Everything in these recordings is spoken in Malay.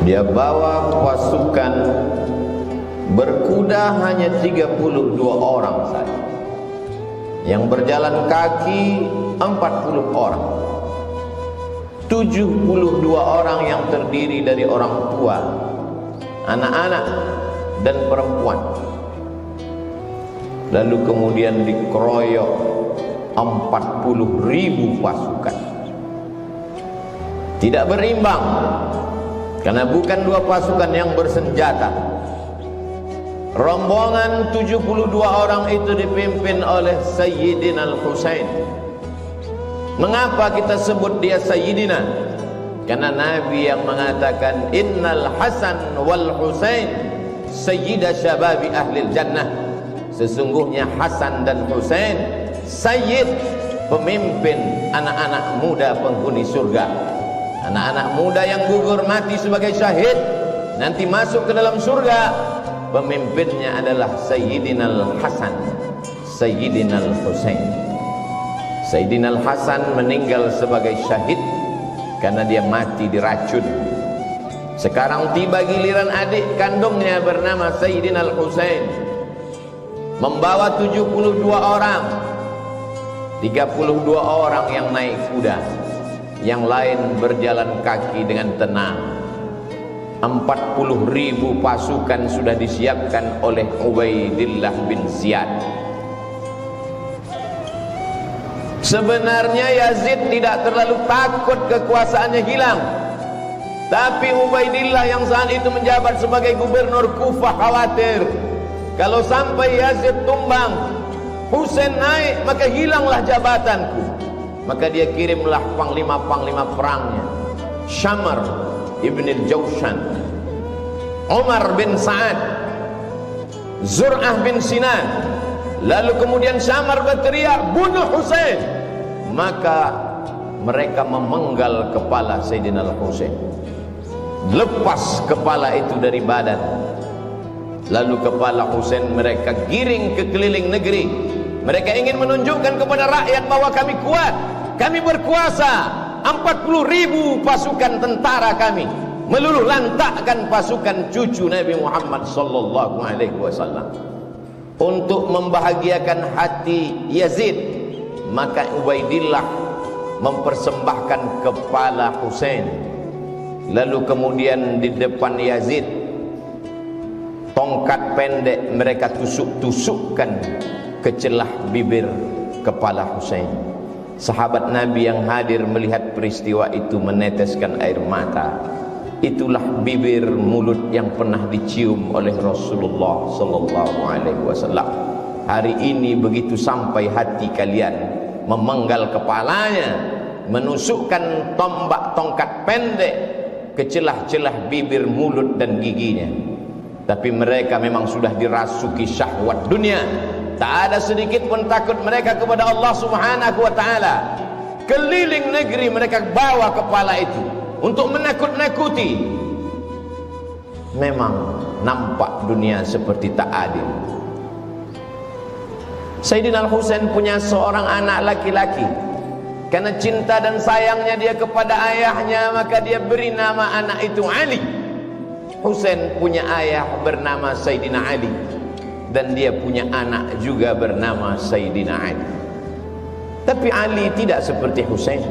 Dia bawa pasukan berkuda hanya 32 orang saja. Yang berjalan kaki 40 orang. 72 orang yang terdiri dari orang tua, anak-anak dan perempuan. Lalu kemudian dikeroyok 40.000 pasukan. Tidak berimbang, karena bukan dua pasukan yang bersenjata. Rombongan 72 orang itu dipimpin oleh Sayyidina Al-Husain. Mengapa kita sebut dia Sayyidina? Karena Nabi yang mengatakan Innal Hasan wal Husain Sayyida Syababi Ahlil Jannah. Sesungguhnya Hasan dan Husain Sayyid, pemimpin anak-anak muda penghuni surga. Anak-anak muda yang gugur mati sebagai syahid nanti masuk ke dalam surga. Pemimpinnya adalah Sayyidina Al-Hasan, Sayyidina Al-Husain. Sayyidina Al-Hasan meninggal sebagai syahid karena dia mati diracun. Sekarang tiba giliran adik kandungnya bernama Sayyidina Al-Husain, membawa 72 orang. 32 orang yang naik kuda, yang lain berjalan kaki dengan tenang. 40.000 pasukan sudah disiapkan oleh Ubaidillah bin Ziyad. Sebenarnya Yazid tidak terlalu takut kekuasaannya hilang, tapi Ubaidillah yang saat itu menjabat sebagai gubernur Kufah khawatir kalau sampai Yazid tumbang, Husain naik, maka hilanglah jabatanku. Maka dia kirimlah panglima-panglima perangnya, Syamar ibn al-Jawshan, Umar bin Sa'ad, Zur'ah bin Sinan. Lalu kemudian Syamar berteriak, bunuh Husain. Maka mereka memenggal kepala Sayyidina Al-Husain, lepas kepala itu dari badan. Lalu kepala Husain mereka giring ke keliling negeri. Mereka ingin menunjukkan kepada rakyat bahwa kami kuat, kami berkuasa. 40.000 pasukan tentara kami meluluh lantakkan pasukan cucu Nabi Muhammad sallallahu alaihi wasallam. Untuk membahagiakan hati Yazid, maka Ubaidillah mempersembahkan kepala Husain. Lalu kemudian di depan Yazid, tongkat pendek mereka tusuk-tusukkan ke celah bibir kepala Husain. Sahabat Nabi yang hadir melihat peristiwa itu meneteskan air mata. Itulah bibir mulut yang pernah dicium oleh Rasulullah sallallahu alaihi wasallam. Hari ini begitu sampai hati kalian memenggal kepalanya, menusukkan tombak tongkat pendek ke celah-celah bibir, mulut dan giginya. Tapi mereka memang sudah dirasuki syahwat dunia. Tak ada sedikit pun takut mereka kepada Allah Subhanahu wa ta'ala. Keliling negeri mereka bawa kepala itu untuk menakut-nakuti. Memang nampak dunia seperti tak adil. Sayyidina Al-Husain punya seorang anak laki-laki. Karena cinta dan sayangnya dia kepada ayahnya, maka dia beri nama anak itu Ali. Husain punya ayah bernama Sayyidina Ali, dan dia punya anak juga bernama Sayyidina Ali. Tapi Ali tidak seperti Husain.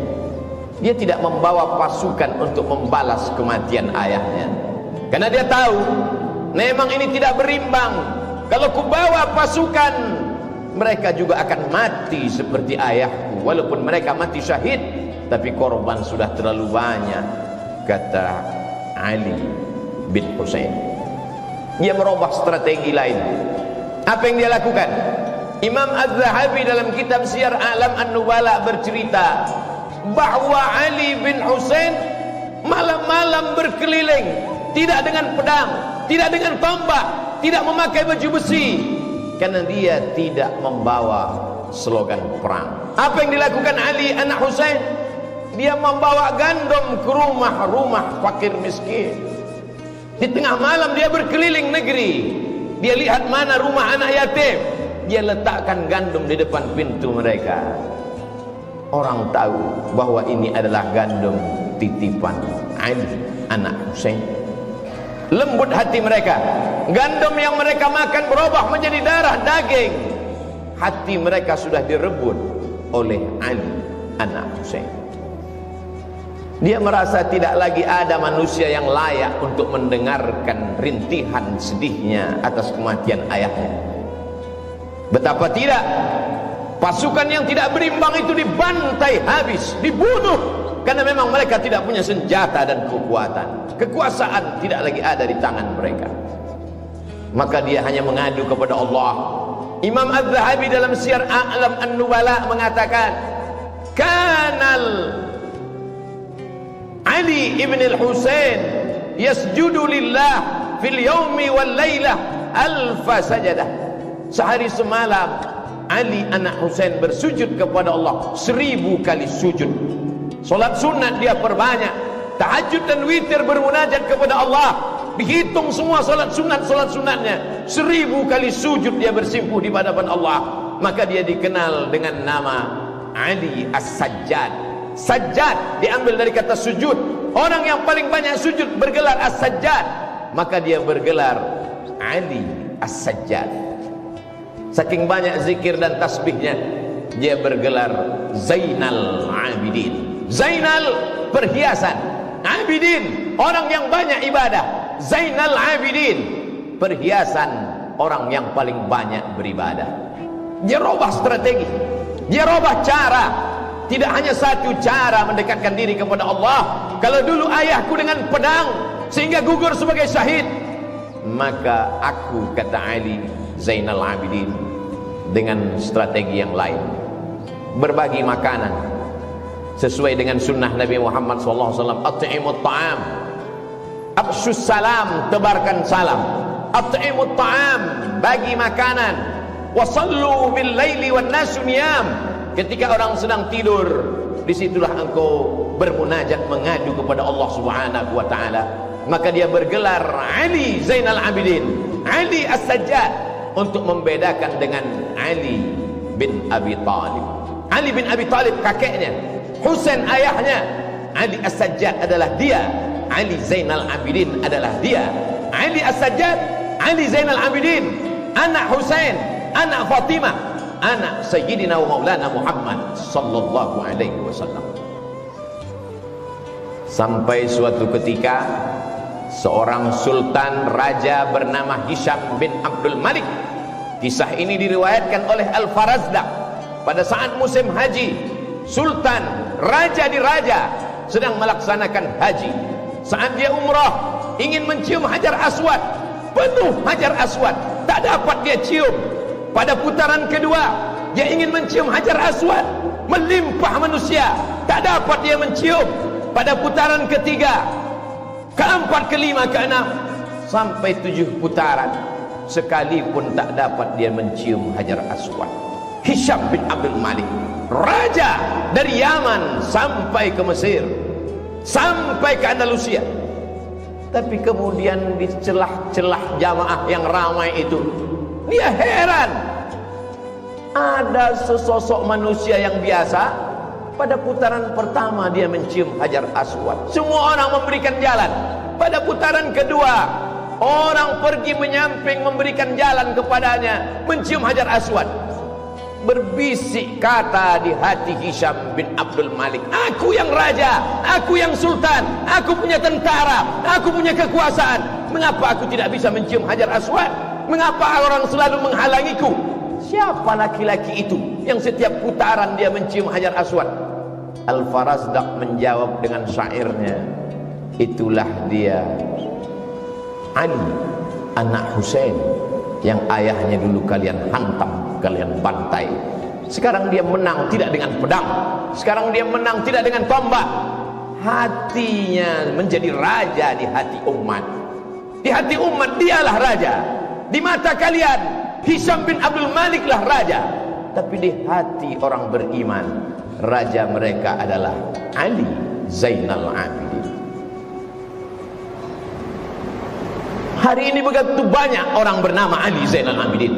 Dia tidak membawa pasukan untuk membalas kematian ayahnya, karena dia tahu memang ini tidak berimbang. Kalau kubawa pasukan, mereka juga akan mati seperti ayahku. Walaupun mereka mati syahid, tapi korban sudah terlalu banyak, kata Ali bin Husain. Dia merubah strategi lain. Apa yang dia lakukan? Imam Az-Zahabi dalam kitab Syiar A'lam An-Nubala bercerita bahwa Ali bin Husain malam-malam berkeliling, tidak dengan pedang, tidak dengan tombak, tidak memakai baju besi, karena dia tidak membawa slogan perang. Apa yang dilakukan Ali anak Husain? Dia membawa gandum ke rumah-rumah fakir miskin. Di tengah malam dia berkeliling negeri. Dia lihat mana rumah anak yatim, dia letakkan gandum di depan pintu mereka. Orang tahu bahwa ini adalah gandum titipan Ali anak Husain. lembut hati mereka. Gandum yang mereka makan berubah menjadi darah daging. Hati mereka sudah direbut oleh Ali anak Husain. Dia merasa tidak lagi ada manusia yang layak untuk mendengarkan rintihan sedihnya atas kematian ayahnya. Betapa tidak, pasukan yang tidak berimbang itu dibantai habis, dibunuh, karena memang mereka tidak punya senjata dan kekuatan. Kekuasaan tidak lagi ada di tangan mereka. Maka dia hanya mengadu kepada Allah. Imam Az-Zahabi dalam Syiar A'lam An-Nubala mengatakan, Kanal Ali ibn al-Husain yasjudu lillah fil yawmi wal laylah alfa sajadah. Sehari semalam Ali anak Husain bersujud kepada Allah 1000 kali sujud. Solat sunat dia perbanyak, tahajud dan witir bermunajat kepada Allah. Dihitung semua solat sunatnya, 1000 kali sujud dia bersimpuh di hadapan Allah. Maka dia dikenal dengan nama Ali As-Sajjad. Sajjad diambil dari kata sujud. Orang yang paling banyak sujud bergelar As-Sajjad, maka dia bergelar Ali As-Sajjad. Saking banyak zikir dan tasbihnya, dia bergelar Zainal Abidin. Zainal perhiasan, Abidin orang yang banyak ibadah. Zainal Abidin perhiasan orang yang paling banyak beribadah. Dia robah strategi, dia robah cara. Tidak hanya satu cara mendekatkan diri kepada Allah. Kalau dulu ayahku dengan pedang sehingga gugur sebagai syahid, maka aku, kata Ali Zainal Abidin, dengan strategi yang lain, berbagi makanan sesuai dengan sunnah Nabi Muhammad SAW. At'imut ta'am, absyus salam, tebarkan salam. At'imut ta'am, bagi makanan. Wasallu bil laili wan nasu niyam. Ketika orang sedang tidur, disitulah engkau bermunajat, mengadu kepada Allah Subhanahu wa ta'ala. Maka dia bergelar Ali Zainal Abidin, Ali As-Sajjad, untuk membedakan dengan Ali bin Abi Talib. Ali bin Abi Talib kakeknya, Husain ayahnya. Ali As-Sajjad adalah dia, Ali Zainal Abidin adalah dia. Ali As-Sajjad, Ali Zainal Abidin, anak Husain, anak Fatimah, anak Sayyidina wa Maulana Muhammad sallallahu alaihi wasallam. Sampai suatu ketika seorang sultan raja bernama Hisham bin Abdul Malik. Kisah ini diriwayatkan oleh Al-Farazdaq. Pada saat musim haji, sultan raja di raja sedang melaksanakan haji. Saat dia umrah, ingin mencium Hajar Aswad, penuh Hajar Aswad, tak dapat dia cium. Pada putaran kedua, dia ingin mencium Hajar Aswad, melimpah manusia, tak dapat dia mencium. Pada putaran ketiga, keempat, kelima, keenam, sampai 7 putaran, sekalipun tak dapat dia mencium Hajar Aswad. Hisham bin Abdul Malik, raja dari Yaman sampai ke Mesir, sampai ke Andalusia. Tapi kemudian di celah-celah jamaah yang ramai itu, dia heran. Ada sesosok manusia yang biasa, pada putaran pertama dia mencium Hajar Aswad, semua orang memberikan jalan. Pada putaran kedua, orang pergi menyamping memberikan jalan kepadanya, mencium Hajar Aswad. Berbisik kata di hati Hisham bin Abdul Malik, aku yang raja, aku yang sultan, aku punya tentara, aku punya kekuasaan, mengapa aku tidak bisa mencium Hajar Aswad? Mengapa orang selalu menghalangiku? Siapa laki-laki itu yang setiap putaran dia mencium Hajar Aswad? Al-Farazdaq menjawab dengan syairnya, itulah dia Ali anak Husain yang ayahnya dulu kalian hantam, kalian bantai. Sekarang dia menang tidak dengan pedang, sekarang dia menang tidak dengan tombak. Hatinya menjadi raja di hati umat. Di hati umat dialah raja. Di mata kalian Hisham bin Abdul Malik lah raja, tapi di hati orang beriman, raja mereka adalah Ali Zainal Abidin. Hari ini begitu banyak orang bernama Ali Zainal Abidin.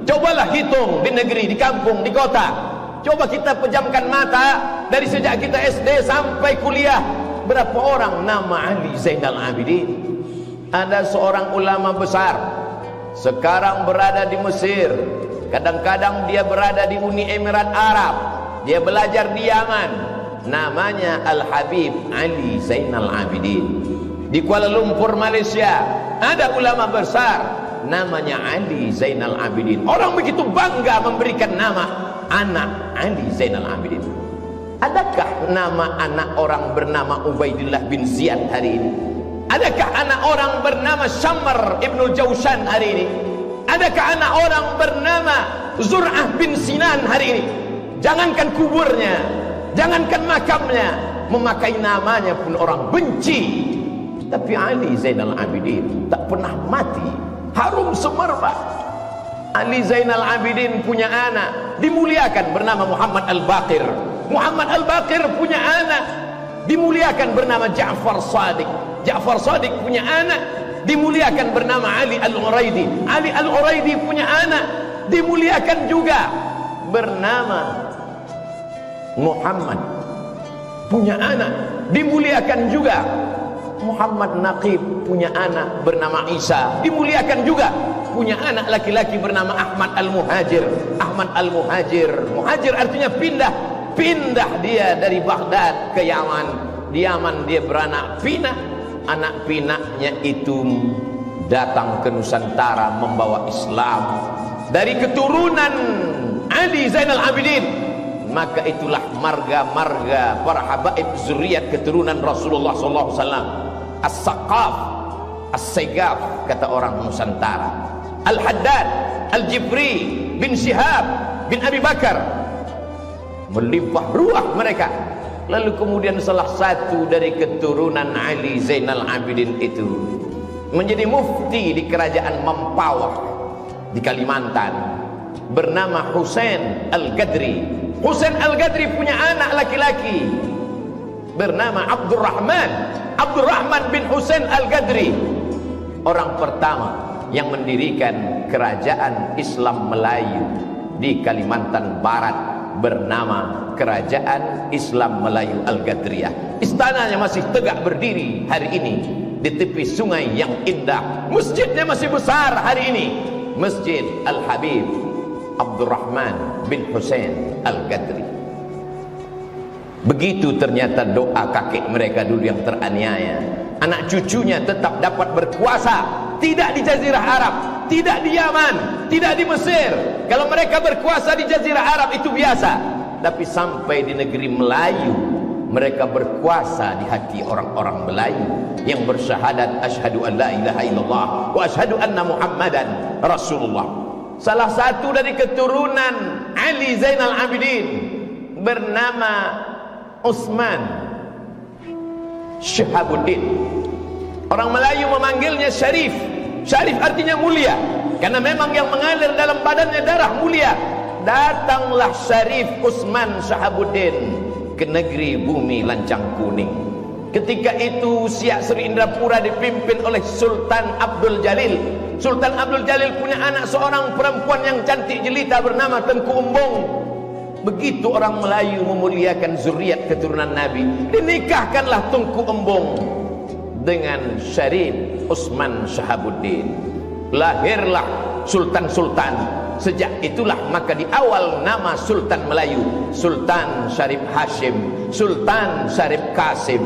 Cobalah hitung di negeri, di kampung, di kota. Coba kita pejamkan mata dari sejak kita SD sampai kuliah, berapa orang nama Ali Zainal Abidin? Ada seorang ulama besar, sekarang berada di Mesir, kadang-kadang dia berada di Uni Emirat Arab, dia belajar di Yaman, namanya Al-Habib Ali Zainal Abidin. Di Kuala Lumpur, Malaysia, ada ulama besar namanya Ali Zainal Abidin. Orang begitu bangga memberikan nama anak Ali Zainal Abidin. Adakah nama anak orang bernama Ubaidillah bin Ziyad hari ini? Adakah anak orang bernama Syamr ibnul Jawshan hari ini? Adakah anak orang bernama Zur'ah bin Sinan hari ini? Jangankan kuburnya, jangankan makamnya, memakai namanya pun orang benci. Tapi Ali Zainal Abidin tak pernah mati, harum semerbak. Ali Zainal Abidin punya anak dimuliakan bernama Muhammad Al-Baqir. Muhammad Al-Baqir punya anak dimuliakan bernama Ja'far Shadiq. Ja'far Shadiq punya anak dimuliakan bernama Ali Al-Uraidi. Ali Al-Uraidi punya anak dimuliakan juga bernama Muhammad. Punya anak dimuliakan juga. Muhammad Naqib punya anak bernama Isa, dimuliakan juga. Punya anak laki-laki bernama Ahmad Al-Muhajir. Ahmad Al-Muhajir, muhajir artinya pindah. Pindah dia dari Baghdad ke Yaman. Di Yaman dia beranak pinak. Anak pinaknya itu datang ke Nusantara membawa Islam dari keturunan Ali Zainal Abidin. Maka itulah marga-marga para habaib zuriat keturunan Rasulullah SAW. As-Saqaf, As-Segaf kata orang Nusantara. Al-Haddad, Al-Jibri bin Syihab bin Abi Bakar, melimpah ruah mereka. Lalu kemudian salah satu dari keturunan Ali Zainal Abidin itu menjadi mufti di kerajaan Mempawah di Kalimantan, bernama Husain Al-Gadri. Husain Al-Gadri punya anak laki-laki bernama Abdurrahman bin Husain Al-Gadri, orang pertama yang mendirikan kerajaan Islam Melayu di Kalimantan Barat, bernama Kerajaan Islam Melayu Al-Gadriyah. Istananya masih tegak berdiri hari ini di tepi sungai yang indah. Masjidnya masih besar hari ini, Masjid Al-Habib Abdurrahman bin Husain Al-Gadri. Begitu ternyata doa kakek mereka dulu yang teraniaya. Anak cucunya tetap dapat berkuasa, tidak di Jazirah Arab, tidak di Yaman, tidak di Mesir. Kalau mereka berkuasa di Jazirah Arab itu biasa, tapi sampai di negeri Melayu mereka berkuasa di hati orang-orang Melayu yang bersyahadat asyhadu an la ilaha illallah wa asyhadu anna Muhammadan Rasulullah. Salah satu dari keturunan Ali Zainal Abidin bernama Utsman Syihabuddin. Orang Melayu memanggilnya Syarif. Syarif artinya mulia, karena memang yang mengalir dalam badannya darah mulia. Datanglah Syarif Utsman Syihabuddin ke negeri bumi lancang kuning. Ketika itu Siak Sri Indrapura dipimpin oleh Sultan Abdul Jalil. Sultan Abdul Jalil punya anak seorang perempuan yang cantik jelita bernama Tengku Umbung. Begitu orang Melayu memuliakan zuriat keturunan Nabi, dinikahkanlah Tengku Embong dengan Syarif Utsman Syihabuddin. Lahirlah sultan-sultan. Sejak itulah maka di awal nama Sultan Melayu, Sultan Syarif Hashim, Sultan Syarif Qasim.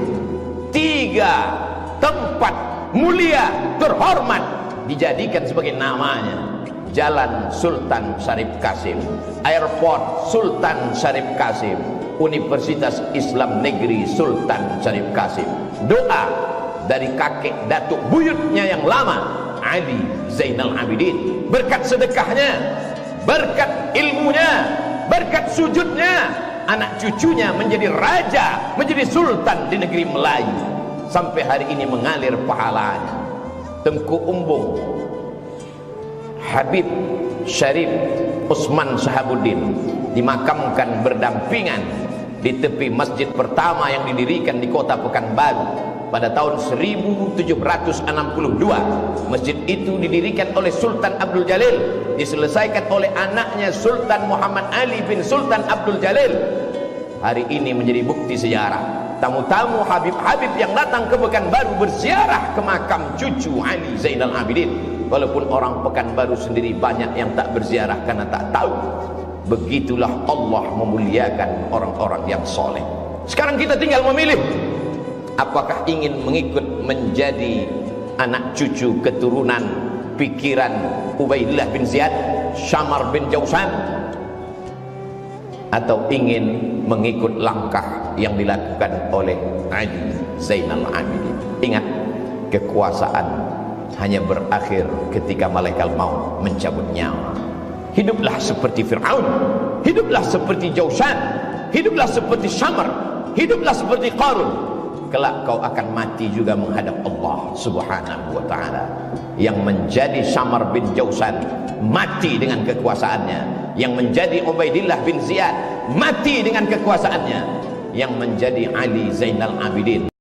3 tempat mulia terhormat dijadikan sebagai namanya. Jalan Sultan Syarif Qasim, Airport Sultan Syarif Qasim, Universitas Islam Negeri Sultan Syarif Qasim. Doa dari kakek datuk buyutnya yang lama, Ali Zainal Abidin. Berkat sedekahnya, berkat ilmunya, berkat sujudnya, anak cucunya menjadi raja, menjadi sultan di negeri Melayu. Sampai hari ini mengalir pahalanya. Tengku Umbung Habib Syarif Utsman Syihabuddin dimakamkan berdampingan di tepi masjid pertama yang didirikan di kota Pekanbaru pada tahun 1762. Masjid itu didirikan oleh Sultan Abdul Jalil, diselesaikan oleh anaknya Sultan Muhammad Ali bin Sultan Abdul Jalil. Hari ini menjadi bukti sejarah tamu-tamu Habib-Habib yang datang ke Pekanbaru berziarah ke makam cucu Ali Zainal Abidin. Walaupun orang Pekanbaru sendiri banyak yang tak berziarah karena tak tahu. Begitulah Allah memuliakan orang-orang yang soleh. Sekarang kita tinggal memilih, apakah ingin mengikut menjadi anak cucu keturunan pikiran Ubaidillah bin Ziyad, Syamar bin Jausan, atau ingin mengikut langkah yang dilakukan oleh Ali Zainal Abidin. Ingat, kekuasaan hanya berakhir ketika malaikat maut mencabut nyawa. Hiduplah seperti Fir'aun, hiduplah seperti Jausan, hiduplah seperti Syamar, hiduplah seperti Qarun. Kelak kau akan mati juga menghadap Allah Subhanahu wa ta'ala. Yang menjadi Syamar bin Jausan mati dengan kekuasaannya, yang menjadi Ubaidillah bin Ziyad mati dengan kekuasaannya, yang menjadi Ali Zainal Abidin